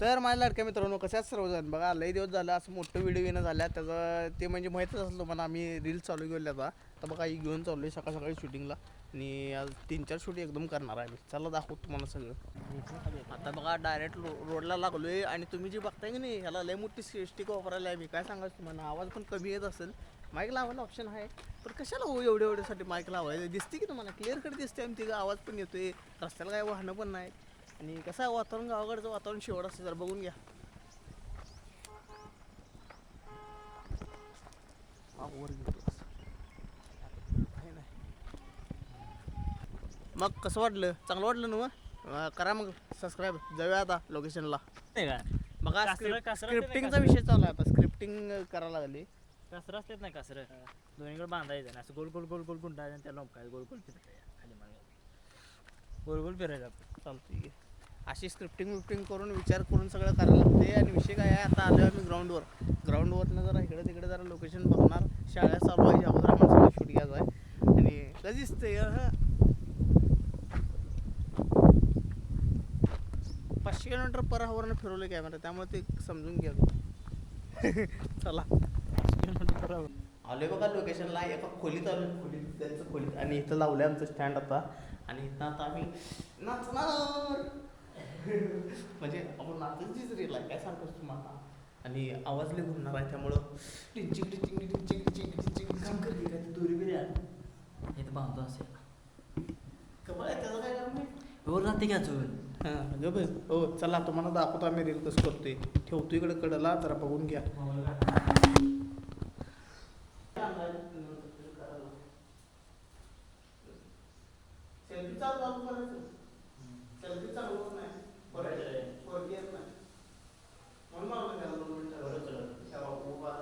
तर माझ्या लाडक्या मित्रांनो कसे आहेत सर्वजण. बघा लई दिवस झालं असं मोठं व्हिडिओ येणं झाल्या त्याचं ते म्हणजे माहीतच असलं तुम्हाला. आम्ही रील्स चालू केल्या आता तर बघा ही घेऊन चाललो आहे सकाळ सकाळी शूटिंगला आणि आज 3-4 शूट एकदम करणार आहे मी. चला दाखवतो तुम्हाला सगळं. आता बघा डायरेक्ट रोडला लागलो आहे आणि तुम्ही जे बघताय की नाही ह्याला लई मोठी स्टिक वापरायला आहे मी. काय सांगायचं तुम्हाला, आवाज पण कमी येत असेल. माईक लावायला ऑप्शन आहे पण कशाला हो एवढ्यासाठी माईक लावायला. दिसते की तुम्हाला क्लिअर कट दिसते आणि तिथं आवाज पण येतोय. रस्त्याला काय वाहनं पण नाही आणि कसं आहे वातावरण गावाकडचं वातावरण शेवट असतं. जर बघून घ्या वर नाही. मग कसं वाटलं, चांगलं वाटलं ना मग करा मग सबस्क्राईब. जाऊया आता लोकेशनला. बघा स्क्रिप्टिंगचा विषय चालू आहे आता. स्क्रिप्टिंग करायला लागली. कासरं असतात नाही कासरं दोन्हीकडे बांधायचं असं गोल गोल गोल गोल गुंडायचं आणि त्याला लोंबकायचं गोल गोल फिरायचं खाली मागे गोल गोल फिरायचं आपण. चालतं अशी स्क्रिप्टिंग करून विचार करून सगळं करायला लागते. आणि विषय काय आहे, आता आलो आम्ही ग्राउंडवरनं जरा इकडे तिकडे जरा लोकेशन बघणार. शाळा चालू आहे अगोदर आम्हाला सगळं शूट घ्यायचं आहे आणि कसं दिसतंय 500 किलोमीटर पर हवरनं फिरवलं कॅमेरा त्यामुळे ते समजून घ्या. चला आलोय बघा लोकेशनला. एका खोलीत आलो, खोलीत आणि इथं लावलं आमचं स्टँड आता. आणि इथं आता आम्ही नाचणार. म्हणजे आपण नाचायचीच रील आहे काय सांगतोस तुम्हाला. आणि आवाज लय घुमणार आहे त्यामुळं teaching teaching teaching teaching teaching काम करते काय दोरी बिरी आहे इथं बांधतो असेल कबळ आहे त्याचं काय काम नाही. वर राहते की अजून. हां ग बस हो. चला तुम्हाला दाखवतो आम्ही रील कसं करतोय. ठेवतो इकडे कडला जरा बघून घ्या. सेल्फी चालू करायचं. सेल्फी चालू होत नाही बरं येत नाही म्हणून मारलं त्याला 2 मिनिटं उभा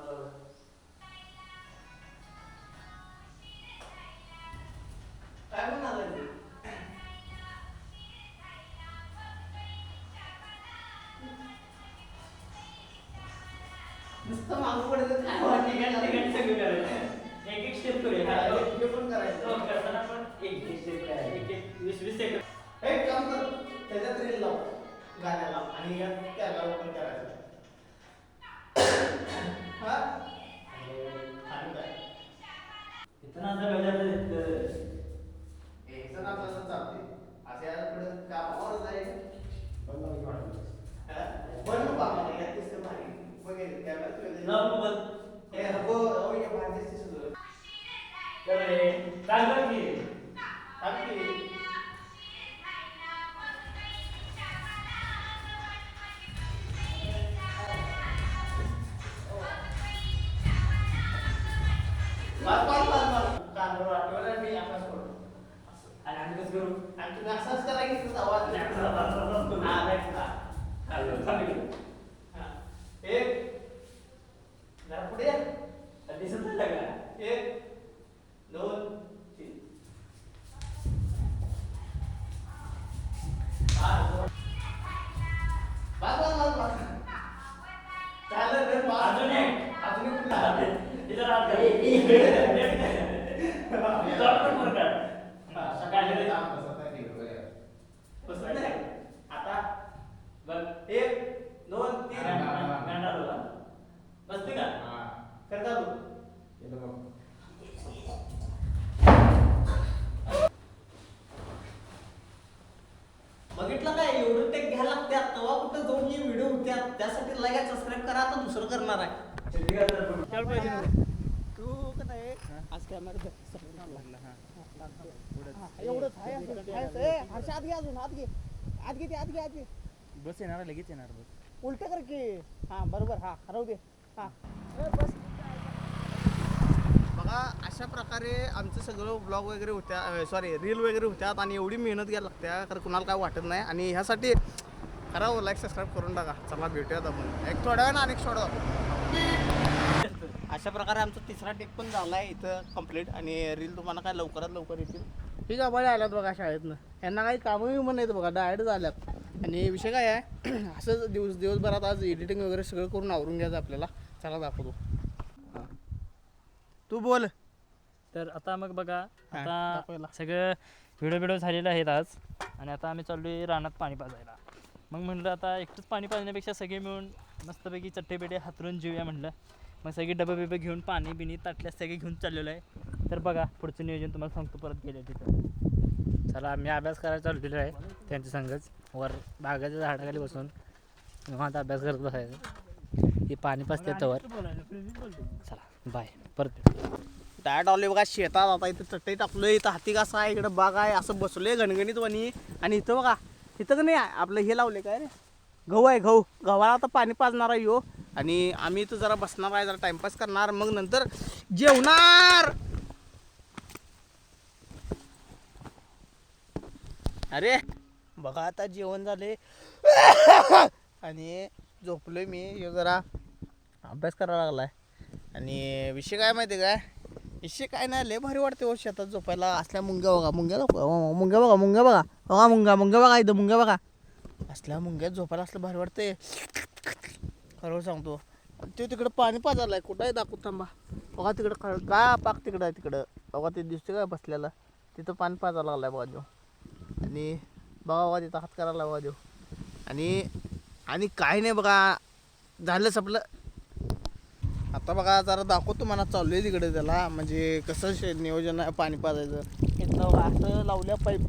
काय म्हणणार आहे नुसतं मागं पडतं काय वाटतं सगळं करायचं एक एक स्टेप करूया हे पण करायचं. करताना पण एक एक स्टेप करायचं एक एक 20-20 सेकंड एक काम कर त्याच्यात रील लाव गाण्याला आणि या कॅमेरा ओपन करायचं. हा आणि काय इथं आता गजानन एक जण आपल्याला चालते असे याला पुढे कामावर जाईल पण नवीन वाटलं पण बाबा या तिसरं भारी बघेल कॅमेरा बंद हे हो ये भारी दिसतं करे चांगलं की आपली असंच करायचं आवाज पुढे दिसत नाही का 1 2 3 अजून आता बघ 1 2 3 बसते का कर चालू. बघितलं काय एवढं ते घ्यायला लागतात तेव्हा कुठं जाऊन ही व्हिडिओ होत्या. त्यासाठी लाईक सबस्क्राईब करा. आता दुसरं करणार आहे तू का नाही आज कॅमेरा एवढंच आहे. हर्ष आत घे अजून आत घे बस येणार लगेच येणार बस उलट कर की. हां बरोबर. हां हरवू दे. हां बस. बघा अशा प्रकारे आमचं सगळं ब्लॉग वगैरे होत्या सॉरी रील वगैरे होत्यात आणि एवढी मेहनत घ्यायला लागत्या कारण कुणाला काय वाटत नाही. आणि ह्यासाठी करावं लाईक सबस्क्राईब करून टाका. चला भेटूयात आपण एक थोड्या वेळा अनेक थोडं. अशा प्रकारे आमचा तिसरा टेक पण झाला आहे इथं कंप्लीट. आणि रील तुम्हाला काय लवकरात लवकर येतील. ठीक आहे बघा आल्यात बघा शाळेतनं. यांना काही कामं विमं नाहीत बघा डायरेक्ट झाल्यात. आणि विषय काय आहे असंच दिवसभरात आज एडिटिंग वगैरे सगळं करून आवरून घ्यायचं आपल्याला. चला दाखवतो. हां तू बोल. तर आता मग बघा हां, आता दाखवायला. सगळं व्हिडिओ झालेलं आहेत आज. आणि आता आम्ही चाललोय रानात पाणी पाजायला. मग म्हणलं आता एकटंच पाणी पाजण्यापेक्षा सगळे मिळून मस्तपैकी चट्टे हातरून जेऊया म्हणलं. मग सगळे डबे बिबे घेऊन पाणी बिणी ताटल्या सगळे घेऊन चाललेलो आहे. तर बघा पुढचं नियोजन तुम्हाला सांगतो परत गेले तिथं. चला मी अभ्यास करायला चाललेलो आहे त्यांच्या संगच वर बागाच्या झाडाखाली बसून निवांत अभ्यास करत बसायचं. ती पाणी पाजते तवर. चला बाय परत. डायरेक्ट आलोय बघा शेतात. आता इथं चटई टाकलोय, इथं हाती घास आहे, इकडं बाग आहे, असं बसलोय गणगणित वणी. आणि इथं बघा इथं का नाही आपलं हे लावले काय रे गहू आहे. गव्हाला आता पाणी पाजणार आहे यो. आणि आम्ही इथं जरा बसणार आहे, जरा टाइमपास करणार, मग नंतर जेवणार. अरे बघा आता जेवण झाले आणि झोपलोय मी. हे जरा अभ्यास करायला लागलाय. आणि विषय काय माहिती आहे काय, विषय काय नाही, लय भारी वाटते हो शेतात झोपायला. असल्या मुंग्या बघा, मुंग्या बघा, मुंग्या बघा इथं, मुंग्या बघा. असल्या मुंग्यात झोपायला असलं भारी वाटते, खरं सांगतो. ते तिकडं पाणी पाजायला कुठं आहे दाखवत थांबा. बघा तिकडं का पाक तिकडं आहे, तिकडं बघा ते दिसते काय बसलेलं, तिथं पाणी पाजायला लागलाय बघा देऊ. आणि बघा तिथं हात करायला बघा देऊ. आणि काय नाही बघा, झालं संपलं. आता बघा जरा दाखवतो मला, चालू आहे तिकडे त्याला, म्हणजे कसं नियोजन आहे पाणी पाजायचं. इथं बघा असं लावल्या पाईप,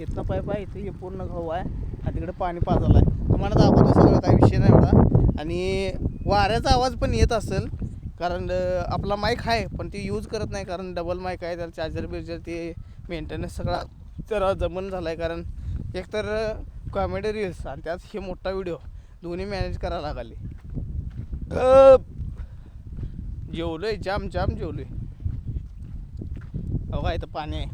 इथनं पाईप आहे, इथे हे पूर्ण गहू आहे आणि तिकडे पाणी पाजायला आहे. तुम्हाला दाखवतो सगळं, काही विषय नाही एवढा. आणि वाऱ्याचा आवाज पण येत असेल, कारण आपला माईक आहे पण ते यूज करत नाही, कारण डबल माईक आहे, त्याला चार्जर बिर्जर ते मेंटेनन्स सगळा तर जमून झाला आहे. कारण एकतर कॉमेडी रील्स आणि त्यात हे मोठा व्हिडिओ, दोन्ही मॅनेज करायला लागले. जेवलोय, जाम जेवलोय. बघा इथं पाणी आहे,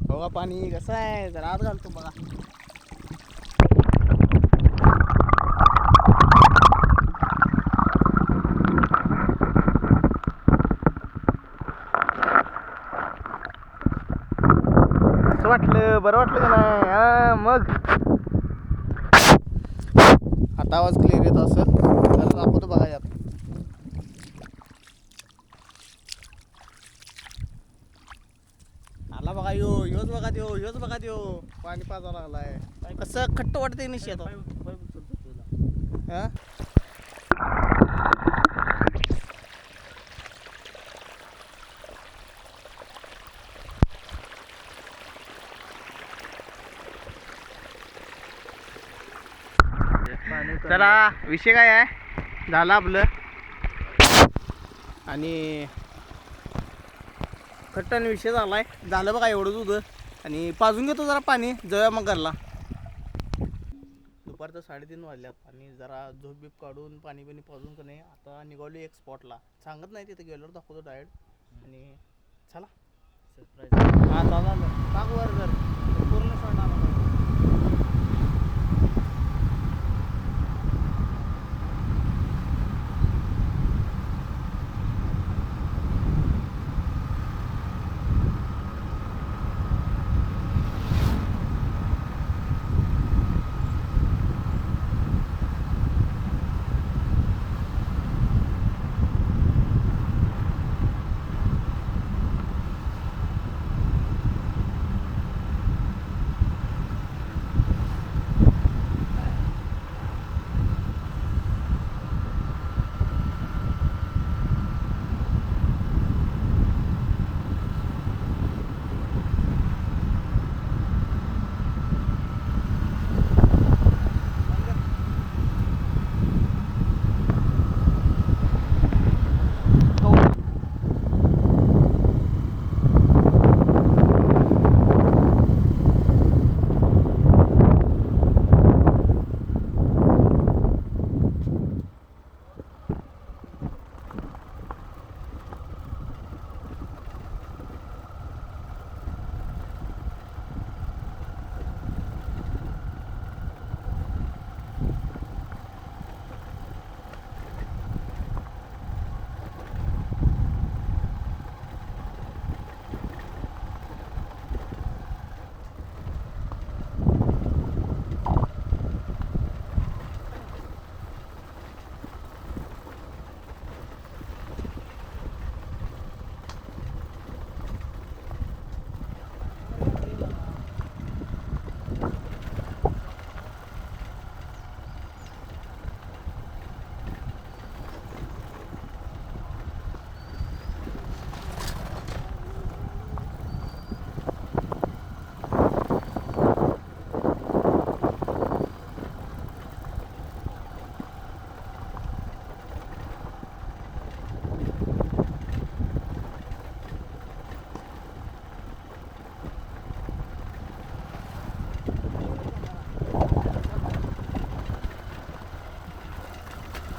बघा पाणी कसं आहे, जरा आत घालतो बघा. कसं वाटलं, बरं वाटलं का नाही? हा मग आता आवाज क्लिअर येत असेल तर दाखवतो बघा यात. आला बघा योच बघा देऊ पाणी पाजायला लागलाय. कसं खट्ट वाटतंय ना शेतात. हा चला विषय काय आहे, झालं आपलं. आणि खट्टन विषय झालाय, झालं बघा एवढंच होतं. आणि पाजून घेतो जरा पाणी, जाऊया मग घरला. दुपारचं 3:30 वाजल्यात आणि जरा झोप बीप काढून पाणी बिणी पाजून का नाही आता निघालो एक स्पॉटला. सांगत नाही तिथे गेल्यावर दाखवतो डायरेक्ट. आणि चला सरप्राईज. हा चाललं टाक वर जर पूर्ण सोडणार.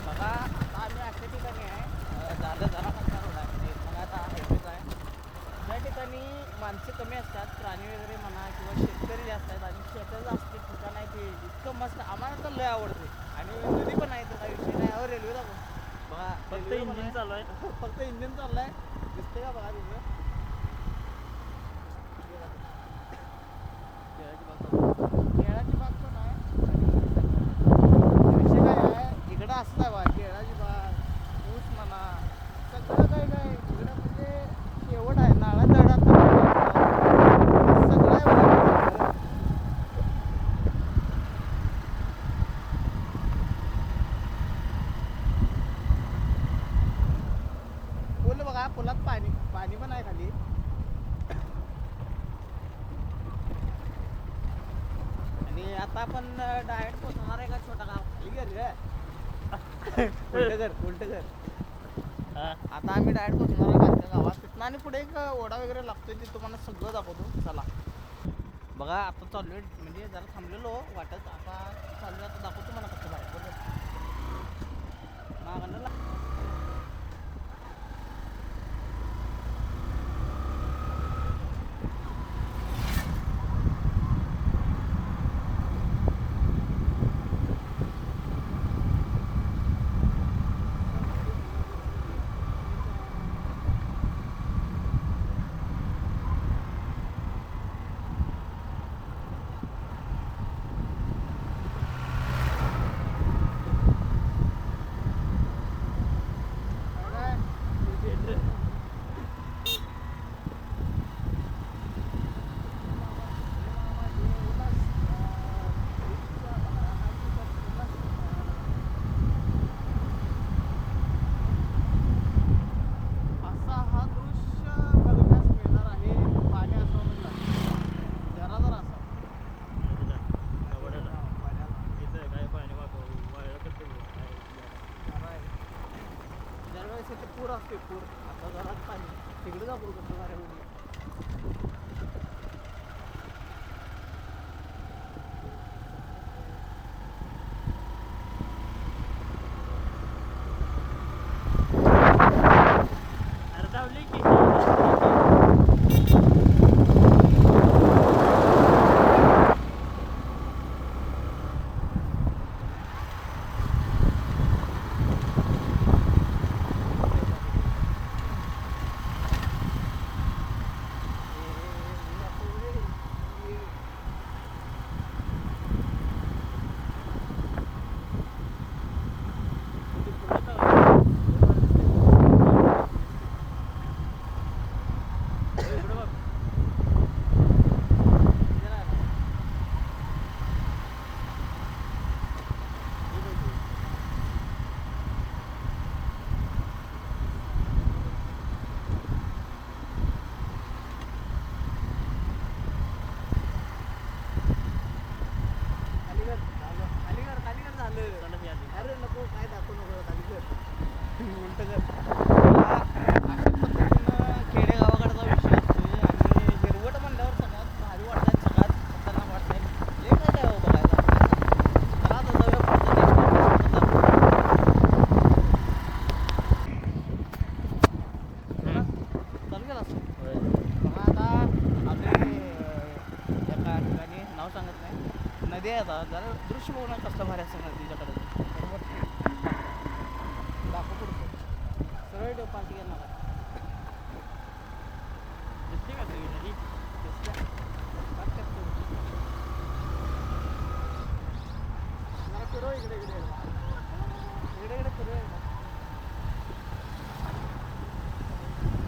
बघा आता आम्ही अशा ठिकाणी आहे झालं जरा कच्चा रोड आहे म्हणजे मग आता हायवेच आहे. ज्या ठिकाणी माणसं कमी असतात, प्राणी वगैरे म्हणा किंवा शेतकरी जास्त आहेत आणि शेताचं असते ठिकाण आहे ते इतकं मस्त आम्हाला तर लय आवडते. आणि नदी पण आहे, त्याचा विषय नाही. अहो रेल्वे दाखव बघा, फक्त railway पण इंजिन आहे. चालू आहे. फक्त इंजिन चाललंय, दिसते का बघा तिथं. केळाची बाग पण आहे. विषय काय आहे, इकडं असं आहे बा केळाची बाग, ऊस म्हणा, सगळं काय काय इकडं म्हणजे शेवट आहे. नाळा तळात सगळं आहे बघा. पूल बघा, पुलात पाणी पाणी पण आहे खाली. आणि आता आपण डायरेक्ट पोचणार आहे का छोटा गाव खाली घर उलट घर. हा. आता आम्ही डायरेक्ट पोचणार आहे बारक्या गावात. तिथनं आणि पुढे एक ओढा वगैरे लागतोय, ते तुम्हाला सगळं दाखवतो. चला बघा, आता चाललोय म्हणजे जरा थांबलेलो वाटत, आता चाललोय. आता दाखवतो मला कसं बाहेर बरोबर मागणं पूर असते पूर. आता घरात पाणी तिकडे जाऊ कसं मारे अरे धावली की. नदी आहे. आता जरा दृश्य बघून कसलं भारी असं नदीच्याकडे बरोबर दाखव पुढचं सरळ देव पाठी येणार दिसते का सगळी नदी? जरा फिरव इकडे इकडे इकडे इकडे फिरव एकदा.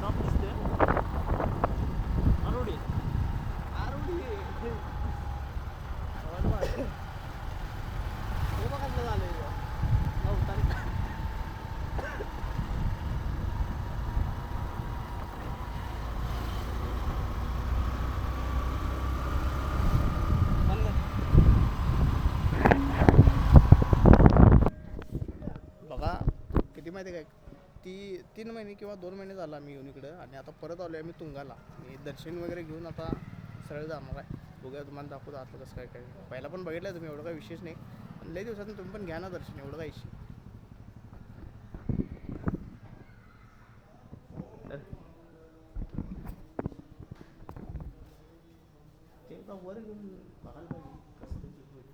टॉप दिसते आरोडी. आरुडी माहिती आहे काय, 3 महिने किंवा 2 महिने झाला आम्ही येऊन इकडं, आणि आता परत आलो आम्ही तुंगाला आणि दर्शन वगैरे घेऊन आता सरळ जाणार आहे. बघूया तुम्हाला दाखवतो आतलं कसं काय काय. पहिला पण बघितलं आहे तुम्ही, एवढं काय विशेष नाही, पण लई दिवसातून तुम्ही पण घ्या ना दर्शन, एवढं काय इश्यू. ते एकदा वर घेऊन बघायला पाहिजे कसं ते होईल.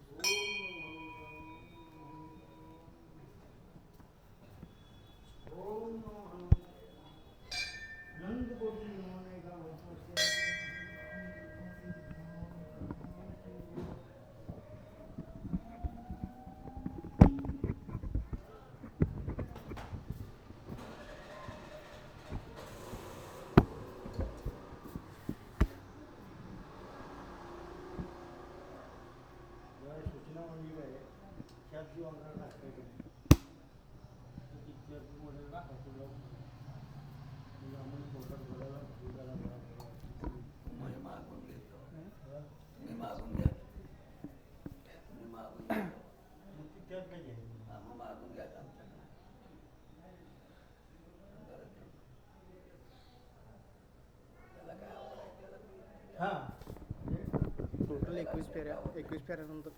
टोटल 21 फेऱ्या, 21 फेऱ्यानंतर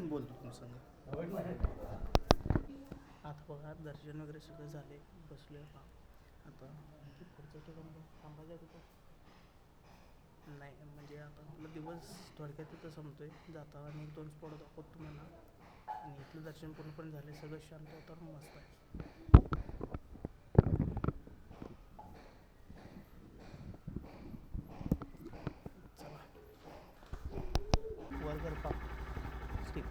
बोलतो तुमचं. आता बघा दर्शन वगैरे सगळं झाले, बसलोय आता पुढचं ठिकाण थांबायचं तिथं नाही, म्हणजे आता आपला दिवस थोडक्यात तिथं संपतोय. जाता आणि 1-2 स्पॉट दाखवतो तुम्हाला, आणि इथलं दर्शन पूर्णपणे झाले, सगळं शांत होतं, मस्त आहे. चला वर कर पा स्टिक.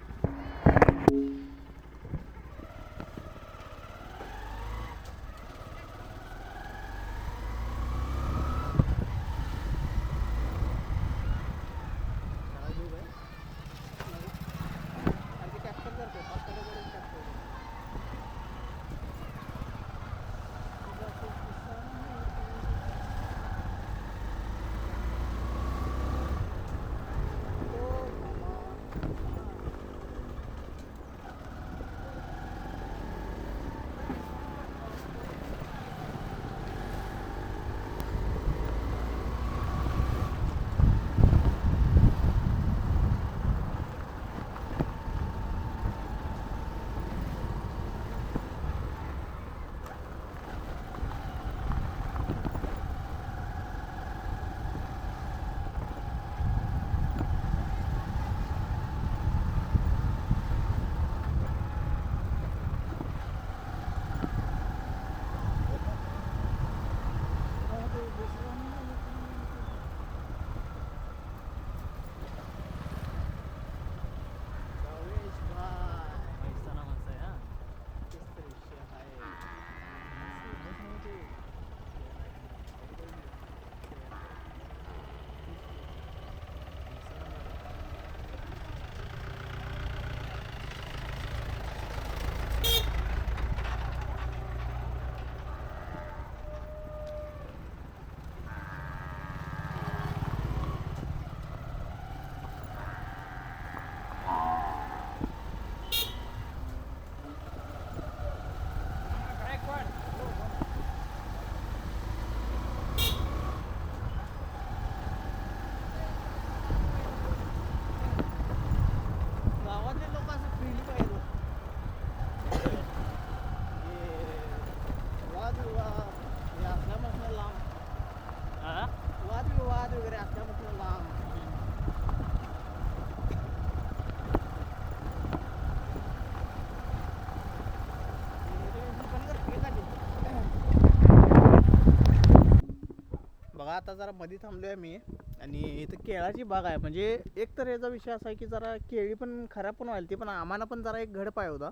बघा आता जरा मध्ये थांबलोय मी, आणि इथं केळाची बाग आहे. म्हणजे एक तर याचा विषय असा आहे की जरा केळी पण खराब पण व्हायला ती, पण आम्हाला पण जरा एक घड पाय होता.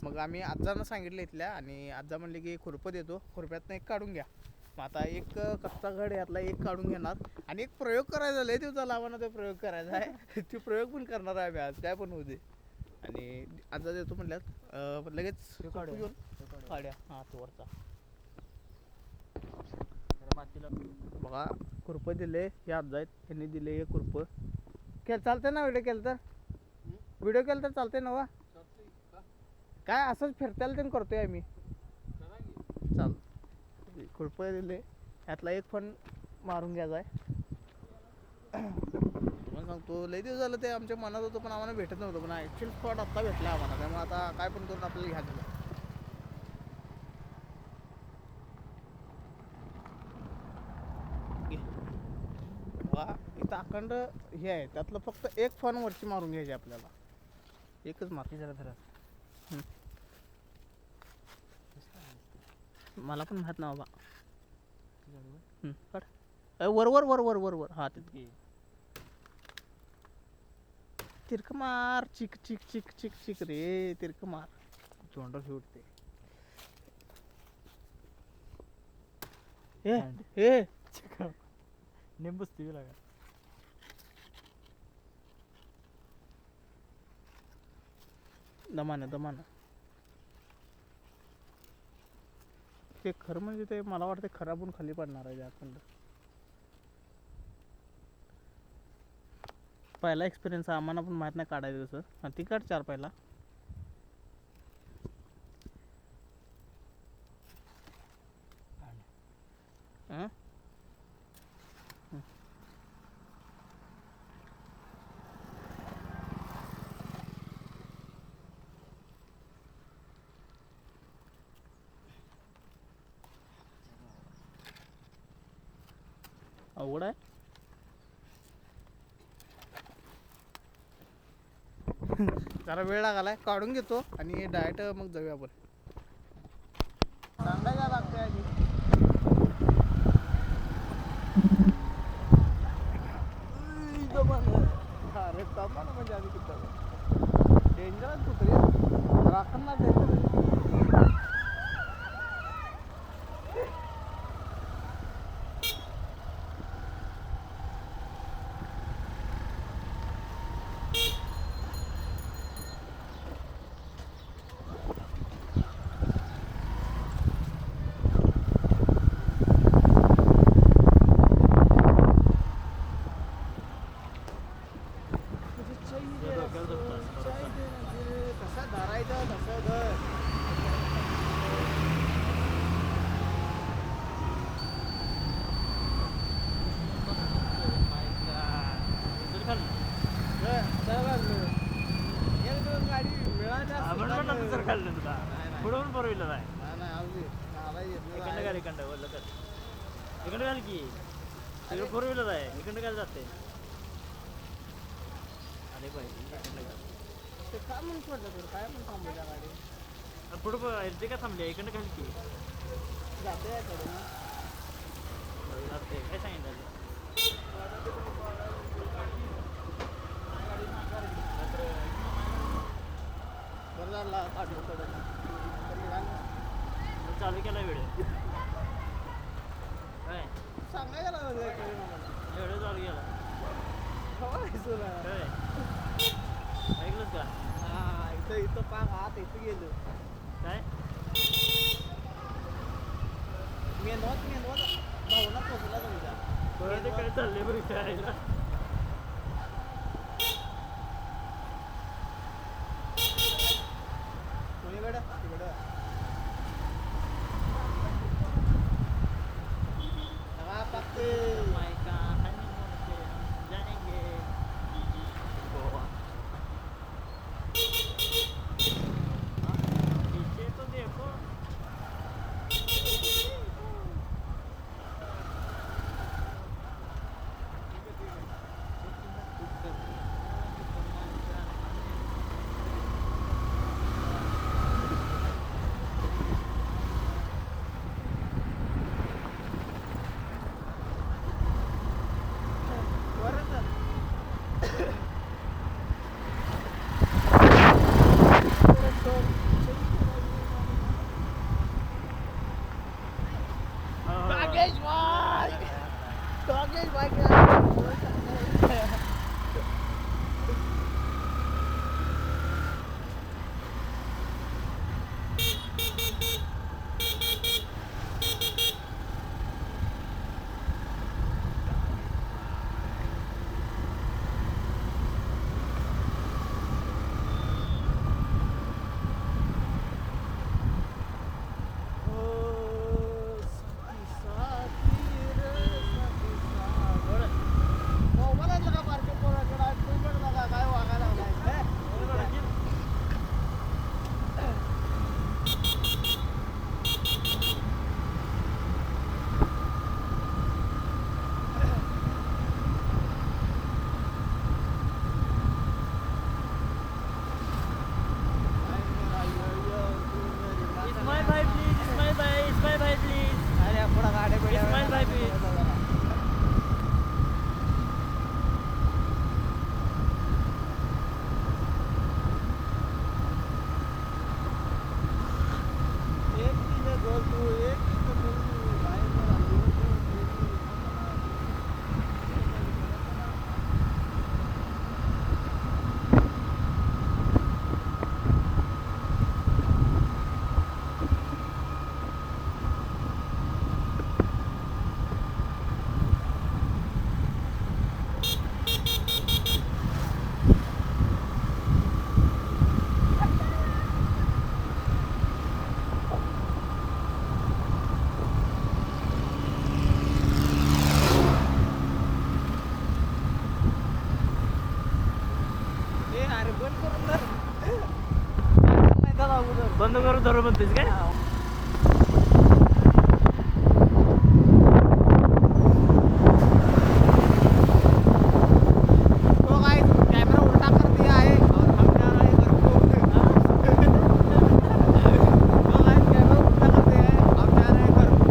मग आम्ही आजांना सांगितलं इथल्या, आणि आजा म्हणले की खुरपं देतो, खुरप्यातनं एक काढून घ्या. मग आता एक कच्चा घड यातला एक काढून घेणार, आणि एक प्रयोग करायचा, लय दिवसाला आम्हाला तो प्रयोग करायचा आहे. तो प्रयोग पण करणार आहे आम्ही आज, काय पण होऊ दे. आणि आजा देतो म्हणल्यात, लगेच घेऊन काढ्या. हां तो वरचा बघा खुरपं दिले, हे आजा आहेत, त्यांनी दिले हे खुरपं. चालतंय ना व्हिडिओ केलं तर? व्हिडिओ केलं तर चालतंय ना वा? काय असंच फिरतायला ते करतोय आम्ही. चाल खुरपं दिले यातला एक फण मारून घ्यायचा आहे. तुम्हाला सांगतो लई दिवस झालं ते आमच्या मनात होतं पण आम्हाला भेटत नव्हतं, पण ॲक्च्युअल स्पॉट आत्ता भेटला आम्हाला, त्यामुळे आता काय पण करून आपल्याला घ्यायचं आहे. वा इथं अखंड हे आहे, त्यातलं फक्त एक फण वरची मारून घ्यायची आपल्याला, एकच मार. ती जरा धरा. मला पण माहीत ना बाबा. काढ वर वर वर वर वर वर हा तिथे तिरक मार. चिक चिक चिक चिक चिक रे तिरक मार. तोंडावर सुटते. ए ए निंबूच ती लागा. दमानं दमानं. ते खरं म्हणजे ते मला वाटतं खराबून खाली पडणार आहे अखंड. पहिला एक्सपिरियन्स आम्हाला पण माहित नाही काढायचं तसं. हा ती काढ 4 पहिला. हं? अवघड आहे. जरा वेळ लागलाय, काढून घेतो आणि डायरेक्ट मग जाऊया आपण. सांगायला लागतंय आधी. अरे तमा ना म्हणजे आधी किती डेंजरच कुत्रे राखण ना डेंजर. कसं धरायचं तसं धर. गाडी मिळाली खाल्लं तुला पुढून बरोबर आहे. इकडं घाल, इकडं वरलं कर. इकडं घाल की तिकडे 4 व्हीलर आहे. इकडं घाल जाते. अरे बाई इकडं घाल. ते काय म्हणून पडलं तर काय म्हणून थांबलं त्या गाडी. पुढं ते काय थांबले. इकडं घाल की जाते याकडे ना. जाते. काय सांगितलं बरं झालं काढलं कडं. चालू केला व्हिडिओ. काय सांगायला लागलं व्हिडिओ चालू केला. काय ऐकलंच का? हा इथं इथं पाक हात इथं गेलं. काय मेनवत भावना पोचला तुमच्या. काय चाललंय बरं विचारायला. कोणीकडं तिकडं पाकते. मायका जानेंगे गोवा. पीछे तो देखो. बंद करून धर. नाही तर अगोदर बंद करून धरू म्हणतेस काय तो काय कॅमेरा उलटा कर दिया है और हम जा रहे हैं घर को. तो काय कॅमेरा उलटा कर दिया है हम जा रहे हैं घर को.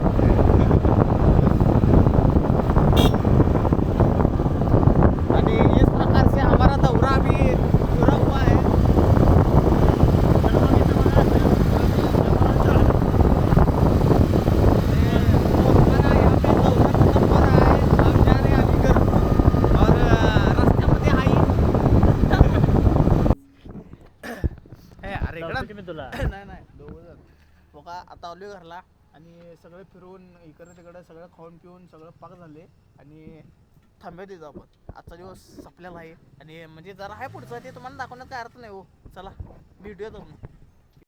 आणि इस प्रकार से हमारा दौरा अभी पूरा हुआ है. तो हमारा यहाँ पे दौरा खत्म हो रहा है. हम जा रहे हैं अभी घर को. और रस्त्यामध्ये आई अरे इकडं तुम्ही तुला नाही नाही दोघं जण बघा आता आलोय घरला आणि सगळं फिरून इकडे तिकडे सगळं खाऊन पिऊन सगळं पाक झाले आणि थांबे तिथं आपण आजचा दिवस संपलेला आहे आणि म्हणजे जरा आहे पुढचं ते तुम्हाला दाखवण्यात काय अर्थ नाही हो चला भेटूयात आपण